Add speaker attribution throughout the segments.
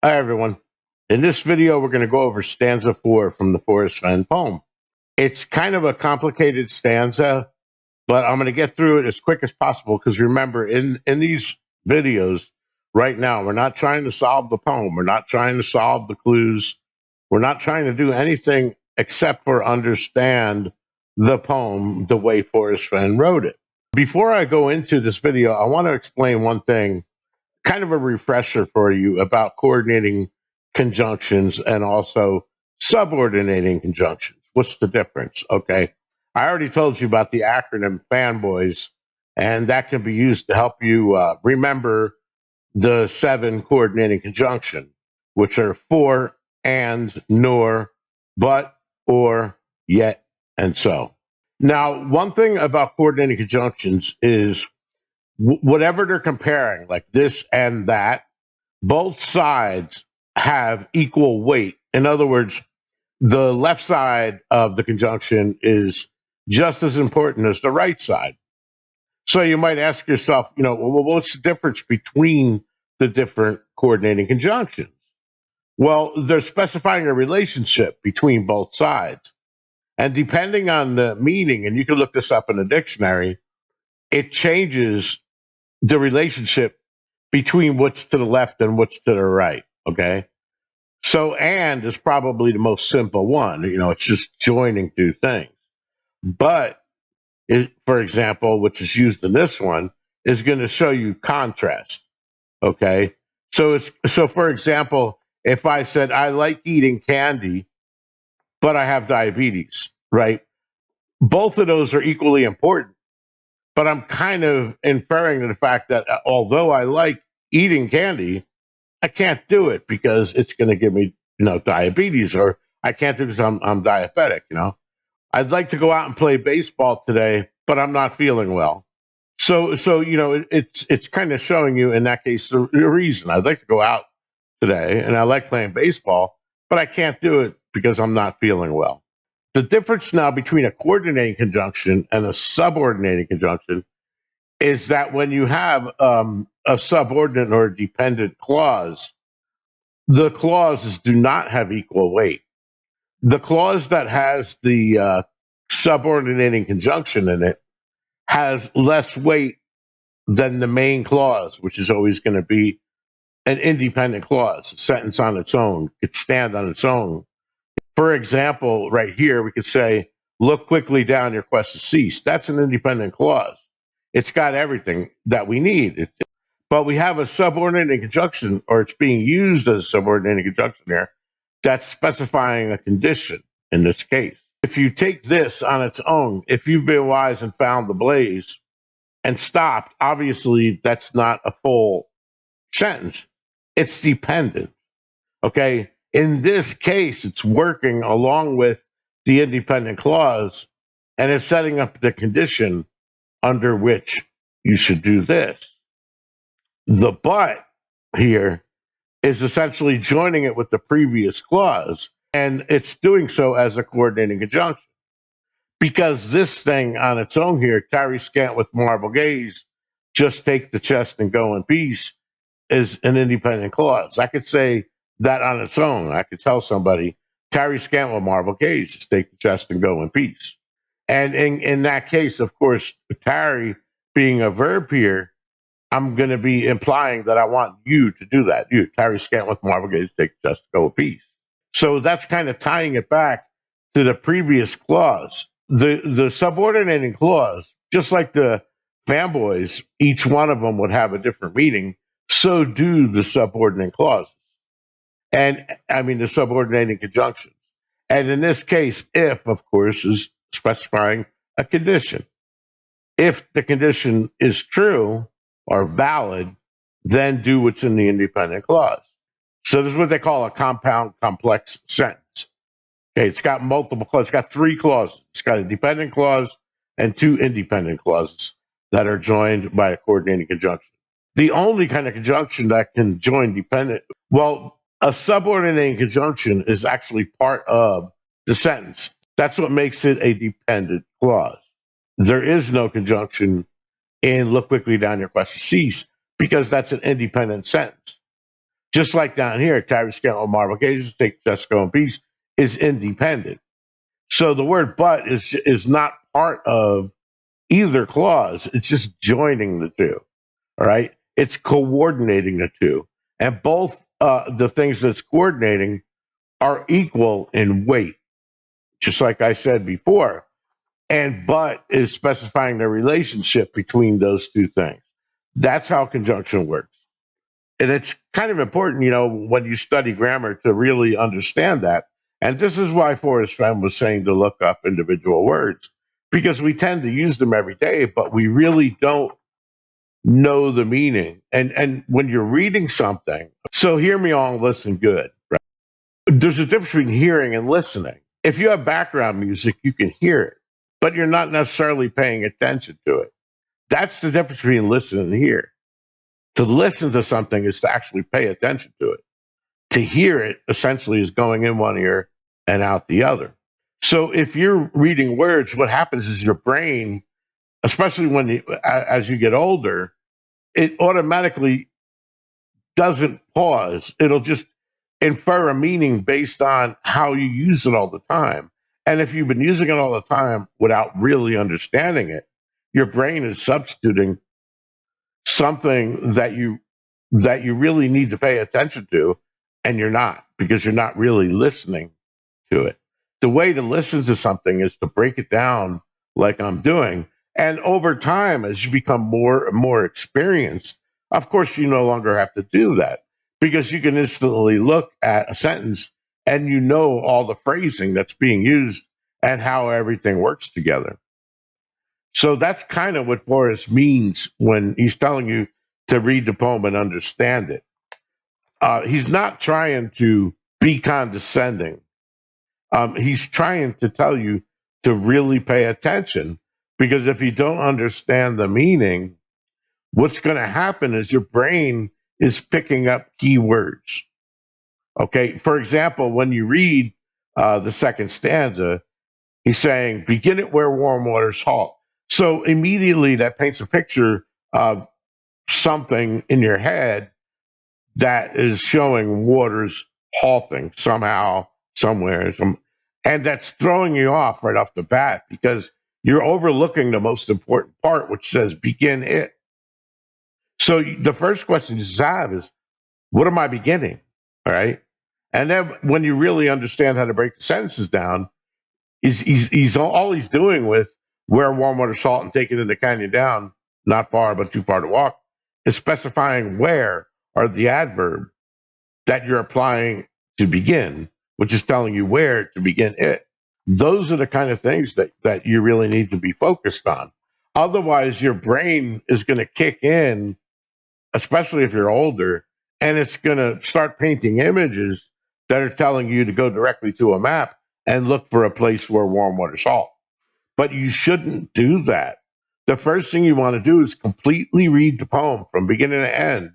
Speaker 1: Hi, everyone. In this video, we're going to go over stanza 4 from the Forrest Fenn poem. It's kind of a complicated stanza, but I'm going to get through it as quick as possible because remember, in these videos right now, we're not trying to solve the poem. We're not trying to solve the clues. We're not trying to do anything except for understand the poem the way Forrest Fenn wrote it. Before I go into this video, I want to explain one thing, kind of a refresher for you about coordinating conjunctions and also subordinating conjunctions. What's the difference? Okay. I already told you about the acronym fanboys, and that can be used to help you remember the 7 coordinating conjunction, which are for, and, nor, but, or, yet, and so. Now, one thing about coordinating conjunctions is whatever they're comparing, like this and that, both sides have equal weight. In other words, the left side of the conjunction is just as important as the right side. So you might ask yourself, well, what's the difference between the different coordinating conjunctions? Well, they're specifying a relationship between both sides. And depending on the meaning, and you can look this up in the dictionary, it changes the relationship between what's to the left and what's to the right. Okay. So and is probably the most simple one. It's just joining two things. But for example, which is used in this one, is going to show you contrast. Okay. So for example, if I said I like eating candy, but I have diabetes, right? Both of those are equally important. But I'm kind of inferring to the fact that although I like eating candy, I can't do it because it's going to give me, diabetes, or I can't do it because I'm diabetic. I'd like to go out and play baseball today, but I'm not feeling well. So it's kind of showing you in that case the reason I'd like to go out today and I like playing baseball, but I can't do it because I'm not feeling well. The difference now between a coordinating conjunction and a subordinating conjunction is that when you have a subordinate or a dependent clause, the clauses do not have equal weight. The clause that has the subordinating conjunction in it has less weight than the main clause, which is always going to be an independent clause, a sentence on its own, could stand on its own. For example, right here, we could say, look quickly down, your quest has ceased. That's an independent clause. It's got everything that we need. But we have a subordinating conjunction, or it's being used as a subordinating conjunction here, that's specifying a condition in this case. If you take this on its own, if you've been wise and found the blaze and stopped, obviously that's not a full sentence. It's dependent. Okay. In this case, it's working along with the independent clause and it's setting up the condition under which you should do this. The but here is essentially joining it with the previous clause, and it's doing so as a coordinating conjunction. Because this thing on its own here, tarry scant with marble gaze, just take the chest and go in peace, is an independent clause. I could say that on its own. I could tell somebody, tarry scant with marble gaze, just take the chest and go in peace. And in that case, of course, tarry being a verb here, I'm going to be implying that I want you to do that. You, tarry scant with marble gaze, take the chest, go in peace. So that's kind of tying it back to the previous clause. The subordinating clause, just like the fanboys, each one of them would have a different meaning. So do the subordinate clauses. And I mean, the subordinating conjunctions. And in this case, if, of course, is specifying a condition. If the condition is true or valid, then do what's in the independent clause. So this is what they call a compound complex sentence. Okay, it's got multiple clauses. It's got 3 clauses. It's got a dependent clause and 2 independent clauses that are joined by a coordinating conjunction. The only kind of conjunction that can join dependent, well, a subordinating conjunction is actually part of the sentence. That's what makes it a dependent clause. There is no conjunction in look quickly down, your quest to cease, because that's an independent sentence. Just like down here, Tyrus Scanlon Marble Cages, take Jessica and Peace is independent. So the word but is not part of either clause. It's just joining the two. All right. It's coordinating the two. And both the things that's coordinating are equal in weight, just like I said before. And but is specifying the relationship between those two things. That's how conjunction works. And it's kind of important, when you study grammar to really understand that. And this is why Forrest Fenn was saying to look up individual words, because we tend to use them every day, but we really don't know the meaning. And when you're reading something, so hear me all and listen good. Right? There's a difference between hearing and listening. If you have background music, you can hear it, but you're not necessarily paying attention to it. That's the difference between listen and hear. To listen to something is to actually pay attention to it. To hear it essentially is going in one ear and out the other. So if you're reading words, what happens is your brain, especially as you get older, it automatically doesn't pause. It'll just infer a meaning based on how you use it all the time. And if you've been using it all the time without really understanding it, your brain is substituting something that you really need to pay attention to, and you're not, because you're not really listening to it. The way to listen to something is to break it down like I'm doing. And over time, as you become more and more experienced, of course, you no longer have to do that, because you can instantly look at a sentence and you know all the phrasing that's being used and how everything works together. So that's kind of what Forrest means when he's telling you to read the poem and understand it. He's not trying to be condescending. He's trying to tell you to really pay attention, because if you don't understand the meaning, what's going to happen is your brain is picking up keywords. Okay. For example, when you read the second stanza, he's saying, begin it where warm waters halt. So immediately that paints a picture of something in your head that is showing waters halting somehow, somewhere. And that's throwing you off right off the bat, because you're overlooking the most important part, which says begin it. So the first question you have is, what am I beginning? All right. And then when you really understand how to break the sentences down, he's all he's doing with where warm water salt and take it in the canyon down, not far, but too far to walk, is specifying where are the adverb that you're applying to begin, which is telling you where to begin it. Those are the kind of things that you really need to be focused on. Otherwise, your brain is going to kick in, especially if you're older, and it's going to start painting images that are telling you to go directly to a map and look for a place where warm water salt. But you shouldn't do that. The first thing you want to do is completely read the poem from beginning to end,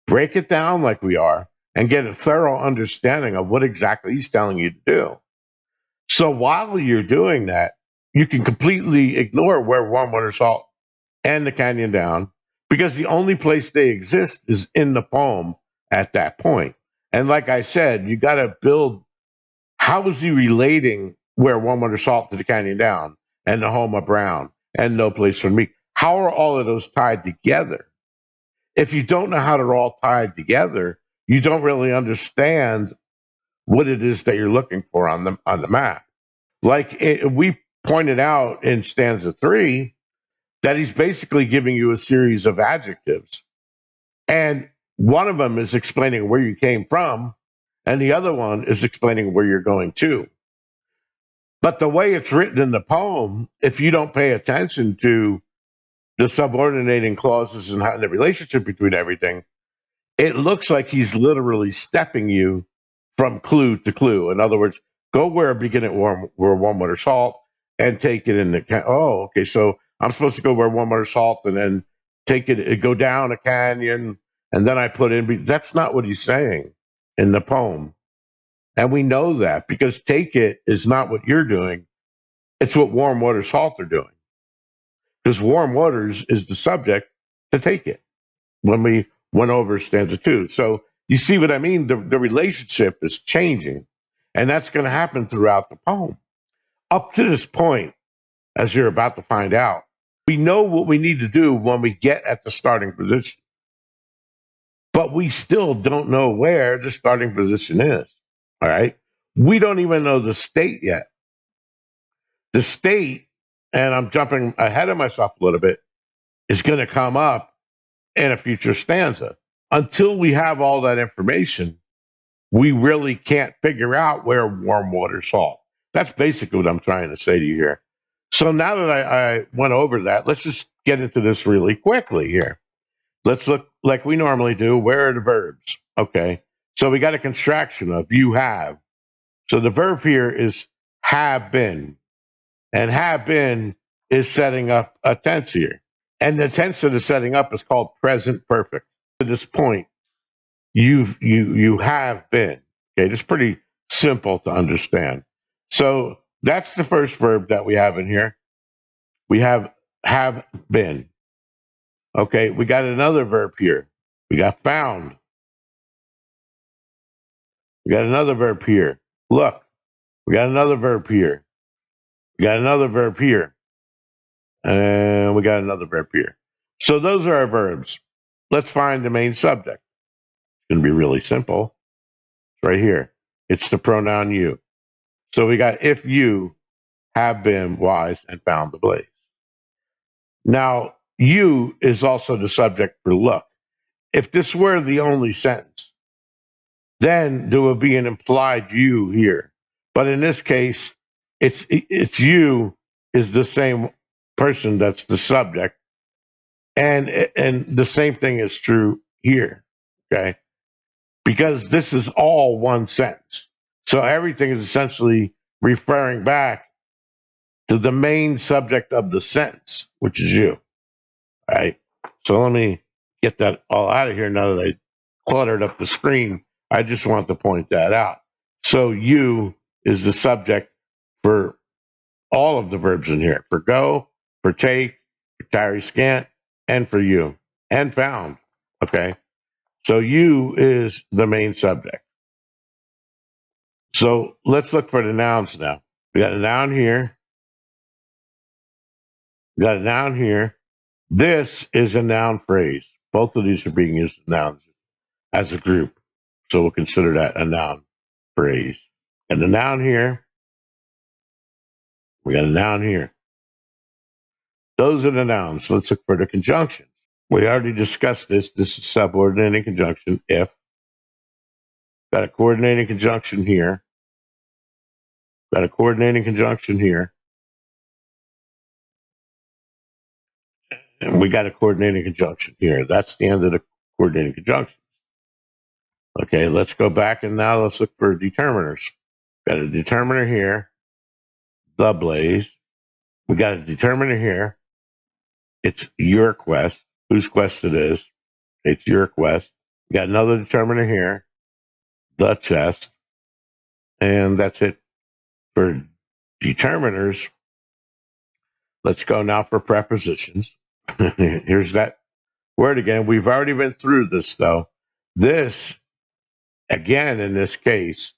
Speaker 1: break it down like we are, and get a thorough understanding of what exactly he's telling you to do. So while you're doing that, you can completely ignore where warm water salt and the canyon down, because the only place they exist is in the poem at that point. And like I said, you got to build, how is he relating where warm water salt to the canyon down and the home of Brown and no place for me? How are all of those tied together? If you don't know how they're all tied together, you don't really understand what it is that you're looking for on the map. We pointed out in stanza 3 that he's basically giving you a series of adjectives, and one of them is explaining where you came from, and the other one is explaining where you're going to. But the way it's written in the poem, if you don't pay attention to the subordinating clauses and the relationship between everything, it looks like he's literally stepping you from clue to clue. In other words, go where begin at where warm water salt and take it in the oh, okay. So I'm supposed to go where warm water salt and then take it, go down a canyon, and then I put in. That's not what he's saying in the poem, and we know that because take it is not what you're doing. It's what warm water salt are doing, because warm waters is the subject to take it when we went over stanza 2. So You see what I mean? The relationship is changing, and that's going to happen throughout the poem. Up to this point, as you're about to find out, we know what we need to do when we get at the starting position, but we still don't know where the starting position is. All right. We don't even know the state yet. The state, and I'm jumping ahead of myself a little bit, is going to come up in a future stanza. Until we have all that information, we really can't figure out where warm water salt. That's basically what I'm trying to say to you here. So now that I went over that, let's just get into this really quickly here. Let's look like we normally do. Where are the verbs? Okay. So we got a contraction of you have. So the verb here is have been. And have been is setting up a tense here. And the tense that is setting up is called present perfect. To this point, you have been. Okay, it's pretty simple to understand. So that's the first verb that we have in here. We have been. Okay, we got another verb here. We got found. We got another verb here. Look, we got another verb here. We got another verb here. And we got another verb here. So those are our verbs. Let's find the main subject. It's going to be really simple. It's right here. It's the pronoun you. So we got if you have been wise and found the blaze. Now, you is also the subject for look. If this were the only sentence, then there would be an implied you here. But in this case, it's you is the same person that's the subject, and the same thing is true here. Okay, because this is all one sentence, so everything is essentially referring back to the main subject of the sentence, which is you. Right. So let me get that all out of here now that I cluttered up the screen. I just want to point that out. So you is the subject for all of the verbs in here, for go, for take, for tarry scant, and for you, and found. Okay. So you is the main subject. So let's look for the nouns now. We got a noun here. We got a noun here. This is a noun phrase. Both of these are being used as nouns as a group. So we'll consider that a noun phrase. And the noun here, we got a noun here. Those are the nouns. Let's look for the conjunctions. We already discussed this. This is subordinating conjunction, if. Got a coordinating conjunction here. Got a coordinating conjunction here. And we got a coordinating conjunction here. That's the end of the coordinating conjunction. Okay, let's go back and now let's look for determiners. Got a determiner here, the blaze. We got a determiner here. It's your quest. Whose quest it is? It's your quest. We got another determiner here, the chest. And that's it for determiners. Let's go now for prepositions. Here's that word again. We've already been through this though. This, again, in this case,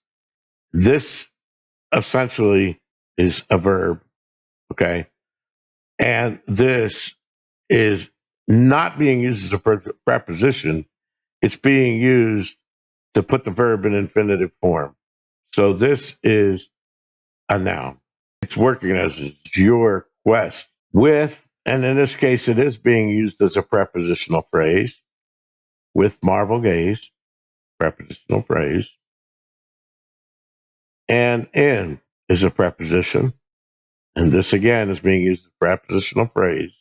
Speaker 1: this essentially is a verb. Okay. And this is not being used as a preposition. It's being used to put the verb in infinitive form. So this is a noun. It's working as your quest with, and in this case, it is being used as a prepositional phrase with marvel gaze, prepositional phrase. And in is a preposition. And this again is being used as a prepositional phrase.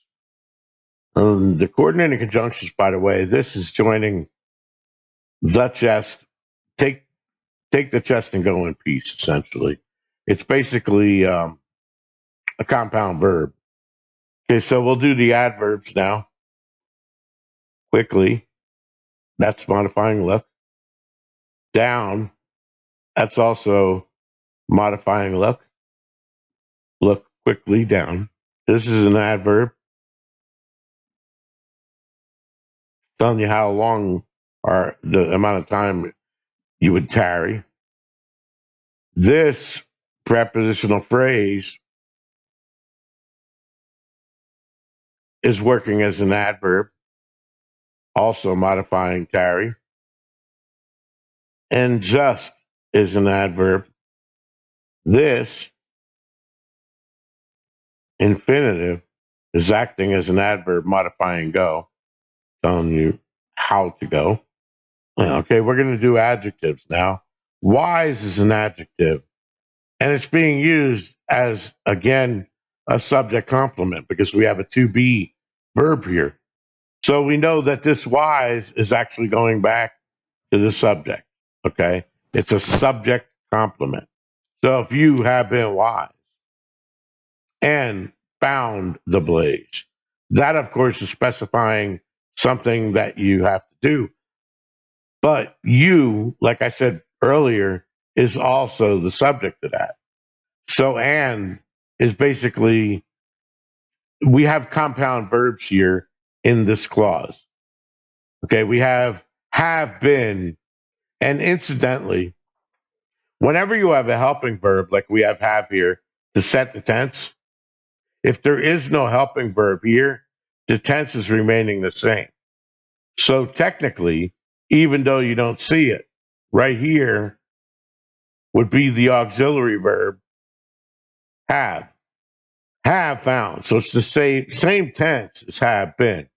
Speaker 1: The coordinating conjunctions, by the way, this is joining the chest. Take the chest and go in peace, essentially. It's basically a compound verb. Okay, so we'll do the adverbs now quickly. That's modifying look. Down, that's also modifying look. Look quickly down. This is an adverb. Telling you how long or the amount of time you would tarry. This prepositional phrase is working as an adverb, also modifying tarry. And just is an adverb. This infinitive is acting as an adverb, modifying go, telling you how to go. Okay, we're going to do adjectives now. Wise is an adjective, and it's being used as, again, a subject complement because we have a to be verb here. So we know that this wise is actually going back to the subject. Okay, it's a subject complement. So if you have been wise and found the blaze, that of course is specifying something that you have to do. But you, like I said earlier, is also the subject of that. So and is basically, we have compound verbs here in this clause. Okay, we have been, and incidentally, whenever you have a helping verb like we have here to set the tense, if there is no helping verb here, the tense is remaining the same. So technically, even though you don't see it, right here would be the auxiliary verb have. Have found. So it's the same tense as have been.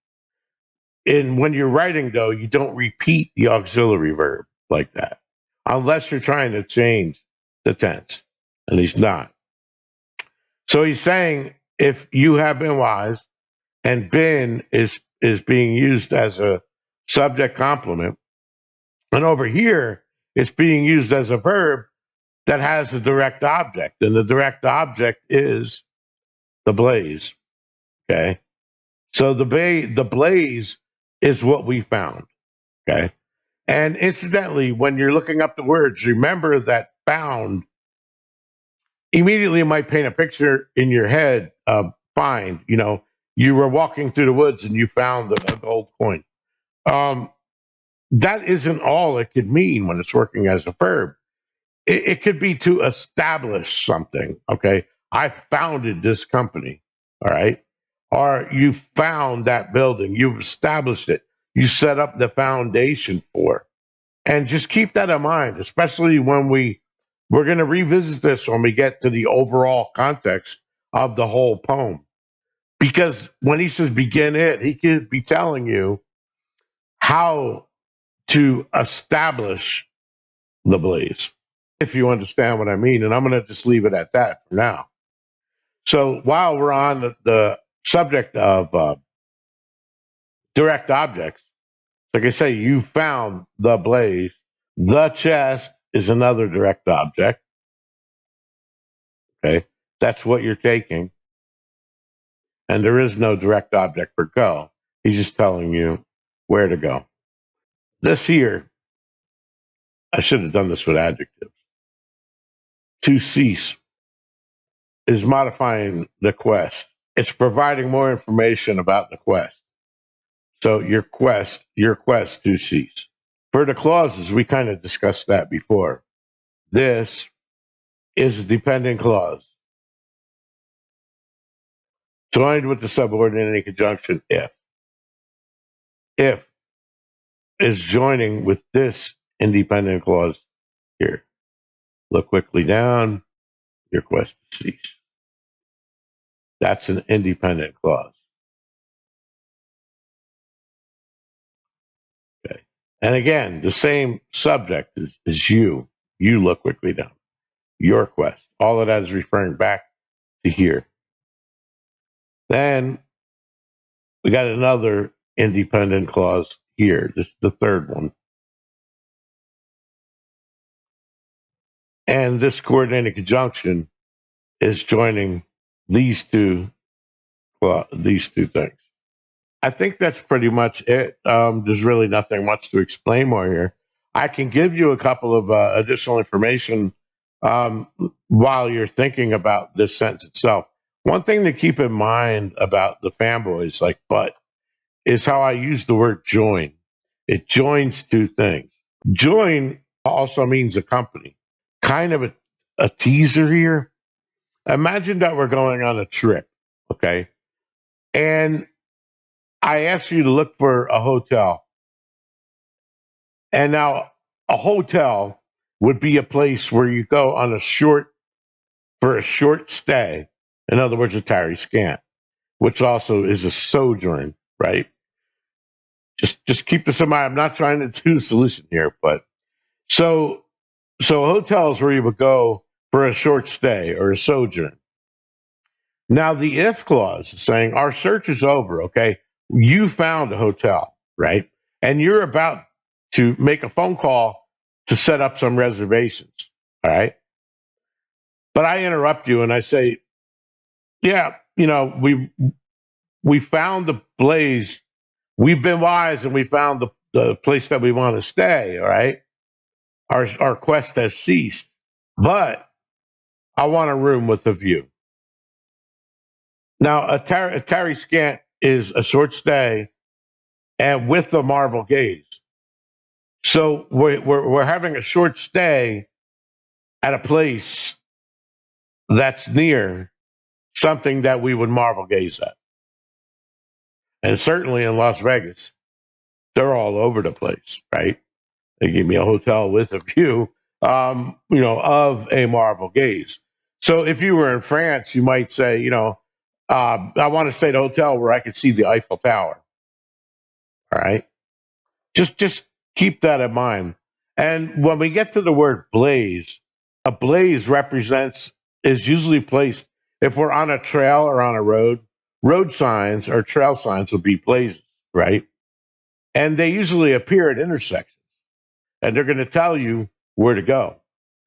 Speaker 1: And when you're writing, though, you don't repeat the auxiliary verb like that, unless you're trying to change the tense, and he's not. So he's saying if you have been wise, and been is being used as a subject complement, and over here it's being used as a verb that has a direct object, and the direct object is the blaze. Okay, so the blaze is what we found. Okay, and incidentally, when you're looking up the words, remember that found immediately might paint a picture in your head of find. You know, you were walking through the woods and you found a gold coin. Um, that isn't all it could mean when it's working as a verb. It could be to establish something. Okay, I founded this company. All right, or you found that building. You've established it. You set up the foundation for it. And just keep that in mind, especially when we're going to revisit this when we get to the overall context of the whole poem. Because when he says begin it, he could be telling you how to establish the blaze, if you understand what I mean. And I'm going to just leave it at that for now. So while we're on the subject of direct objects, like I say, you found the blaze. The chest is another direct object. Okay, that's what you're taking. And there is no direct object for go. He's just telling you where to go. This here, I should have done this with adjectives. To cease is modifying the quest. It's providing more information about the quest. So your quest to cease. For the clauses, we kind of discussed that before. This is a dependent clause joined with the subordinate conjunction if. If is joining with this independent clause here. Look quickly down, your quest to cease. That's an independent clause. Okay. And again, the same subject is you. You look quickly down. Your quest. All of that is referring back to here. Then we got another independent clause here. This is the third one. And this coordinated conjunction is joining these two things. I think that's pretty much it. There's really nothing much to explain more here. I can give you a couple of additional information while you're thinking about this sentence itself. One thing to keep in mind about the fanboys, like but, is how I use the word join. It joins two things. Join also means accompany. Kind of a teaser here. Imagine that we're going on a trip, okay? And I ask you to look for a hotel. And now a hotel would be a place where you go on for a short stay. In other words, a tarry scant, which also is a sojourn, right? Just keep this in mind. I'm not trying to do a solution here, but so hotels where you would go for a short stay or a sojourn. Now the if clause is saying our search is over. Okay, you found a hotel, right? And you're about to make a phone call to set up some reservations. All right, but I interrupt you and I say, yeah, we found the blaze. We've been wise and we found the place that we want to stay. All right, our quest has ceased, but I want a room with a view. Now, a tarry scant is a short stay and with a marble gaze. So we're having a short stay at a place that's near something that we would marble gaze at. And certainly in Las Vegas, they're all over the place, right? They give me a hotel with a view, of a marble gaze. So if you were in France, you might say, I want to stay at a hotel where I could see the Eiffel Tower. All right. Just keep that in mind. And when we get to the word blaze, a blaze is usually placed if we're on a trail or on a road. Road signs or trail signs will be blazes, right? And they usually appear at intersections, and they're going to tell you where to go.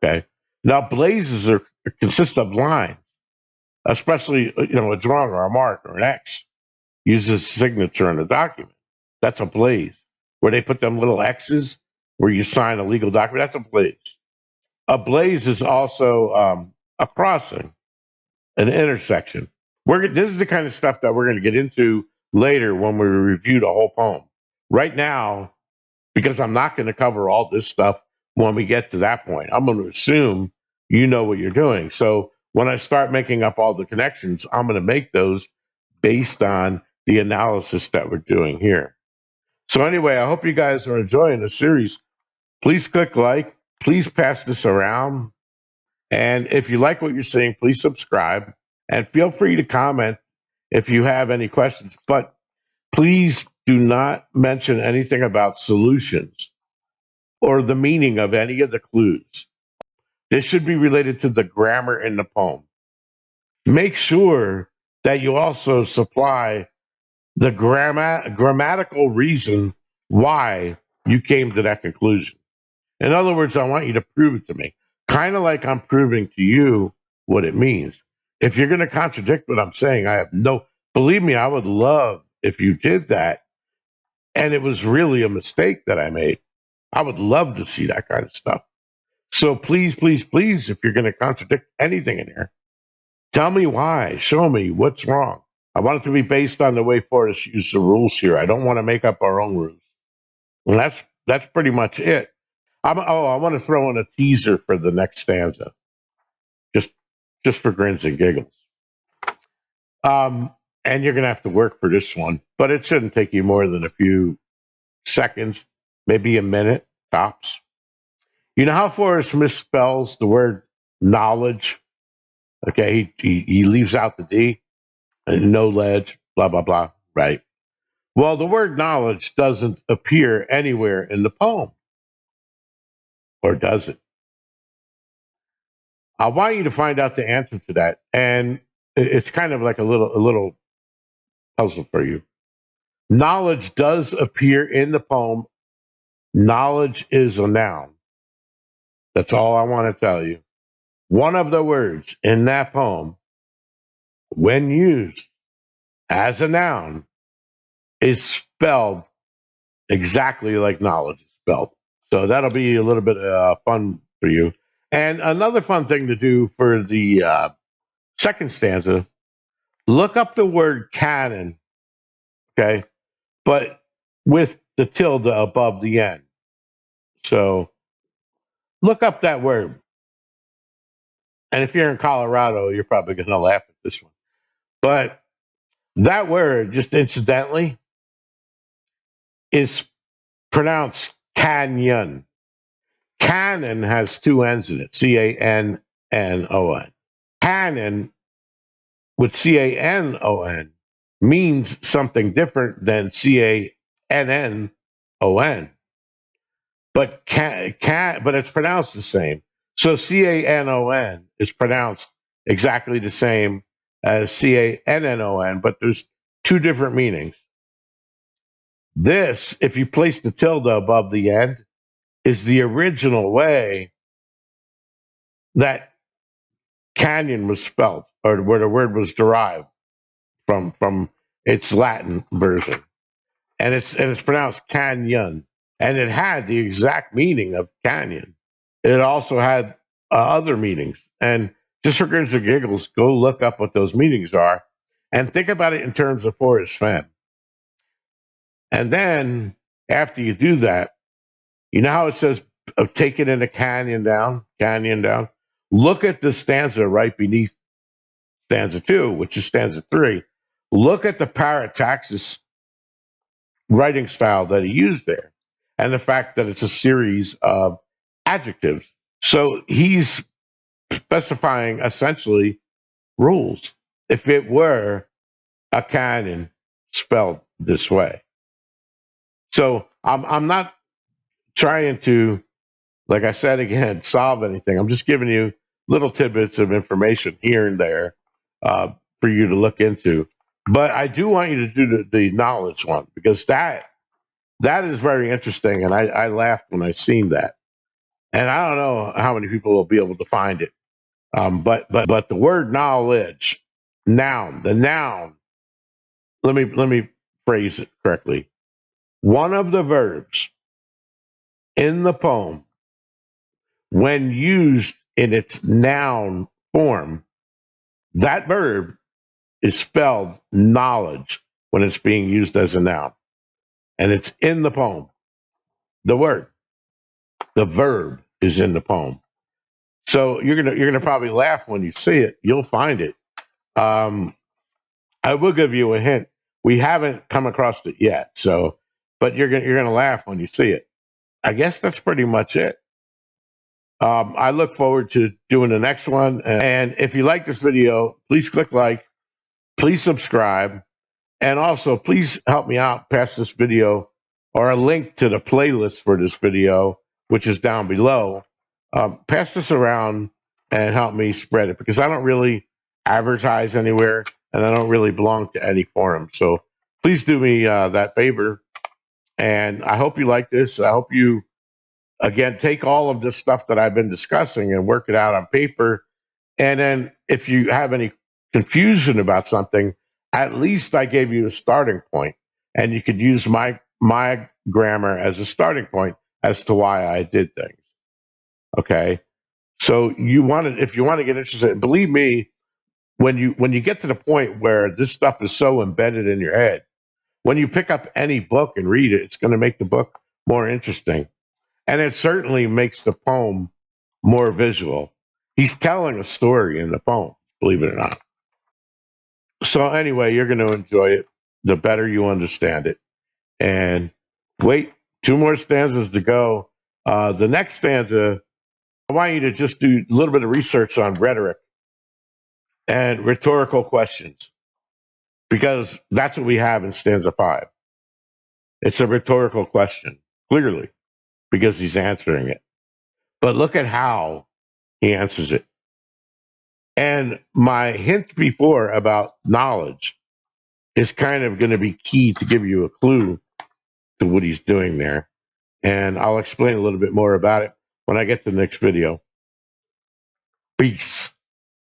Speaker 1: Okay. Now blazes consist of lines, especially a drawing or a mark or an X uses signature in a document. That's a blaze. Where they put them little X's where you sign a legal document, that's a blaze. A blaze is also a crossing, an intersection. This is the kind of stuff that we're going to get into later when we review the whole poem. Right now, because I'm not going to cover all this stuff when we get to that point, I'm going to assume you know what you're doing. So when I start making up all the connections, I'm going to make those based on the analysis that we're doing here. So anyway, I hope you guys are enjoying the series. Please click like, please pass this around. And if you like what you're seeing, please subscribe and feel free to comment if you have any questions. But please do not mention anything about solutions or the meaning of any of the clues. This should be related to the grammar in the poem. Make sure that you also supply the grammatical reason why you came to that conclusion. In other words, I want you to prove it to me, kind of like I'm proving to you what it means. If you're going to contradict what I'm saying, believe me, I would love if you did that and it was really a mistake that I made. I would love to see that kind of stuff. So please, please, please, if you're going to contradict anything in here, tell me why. Show me what's wrong. I want it to be based on the way Forrest used the rules here. I don't want to make up our own rules. And that's pretty much it. I want to throw in a teaser for the next stanza, just for grins and giggles. And you're gonna have to work for this one, but it shouldn't take you more than a few seconds, maybe a minute tops. You know how Forrest misspells the word knowledge? Okay, he leaves out the D and no ledge, blah blah blah. Right. Well, the word knowledge doesn't appear anywhere in the poem, or does it? I want you to find out the answer to that, and it's kind of like a little puzzle for you. Knowledge does appear in the poem. Knowledge is a noun. That's all I want to tell you. One of the words in that poem, when used as a noun, is spelled exactly like knowledge is spelled. So that'll be a little bit fun for you. And another fun thing to do for the second stanza, look up the word canon, okay? But with the tilde above the end. So look up that word. And if you're in Colorado, you're probably going to laugh at this one. But that word, just incidentally, is pronounced canyon. Canon has two N's in it, Cannon. Canon with Canon means something different than Cannon. But but it's pronounced the same. So Canon is pronounced exactly the same as Cannon, but there's two different meanings. This, if you place the tilde above the end, is the original way that canyon was spelled, or where the word was derived from its Latin version, and it's pronounced canyon, and it had the exact meaning of canyon. It also had other meanings, and just for grins and giggles, go look up what those meanings are, and think about it in terms of Forrest Fenn. And then after you do that, you know how it says take it in a canyon down. Look at the stanza right beneath stanza 2, which is stanza 3. Look at the parataxis writing style that he used there, and the fact that it's a series of adjectives. So he's specifying essentially rules. If it were a canon spelled this way. So I'm not trying to, like I said again, solve anything. I'm just giving you little tidbits of information here and there for you to look into. But I do want you to do the knowledge one, because that is very interesting, and I laughed when I seen that. And I don't know how many people will be able to find it. But the word knowledge, noun, the noun. Let me phrase it correctly. One of the verbs in the poem, when used in its noun form, that verb is spelled knowledge when it's being used as a noun. And it's in the poem. The word, the verb is in the poem. So you're gonna probably laugh when you see it. You'll find it. I will give you a hint. We haven't come across it yet. So, but you're gonna laugh when you see it. I guess that's pretty much it. I look forward to doing the next one. And if you like this video, please click like, please subscribe, and also please help me out, pass this video or a link to the playlist for this video, which is down below. Pass this around and help me spread it, because I don't really advertise anywhere and I don't really belong to any forum. So please do me that favor. And I hope you like this. I hope you, again, take all of this stuff that I've been discussing and work it out on paper. And then if you have any confusion about something, at least I gave you a starting point, and you could use my grammar as a starting point as to why I did things. Okay. So if you want to get interested, believe me, when you get to the point where this stuff is so embedded in your head, when you pick up any book and read it, it's going to make the book more interesting. And it certainly makes the poem more visual. He's telling a story in the poem, believe it or not. So anyway, you're going to enjoy it the better you understand it. And wait, 2 more stanzas to go. The next stanza, I want you to just do a little bit of research on rhetoric and rhetorical questions, because that's what we have in stanza 5. It's a rhetorical question, clearly, because he's answering it. But look at how he answers it. And my hint before about knowledge is kind of going to be key to give you a clue to what he's doing there. And I'll explain a little bit more about it when I get to the next video. Peace.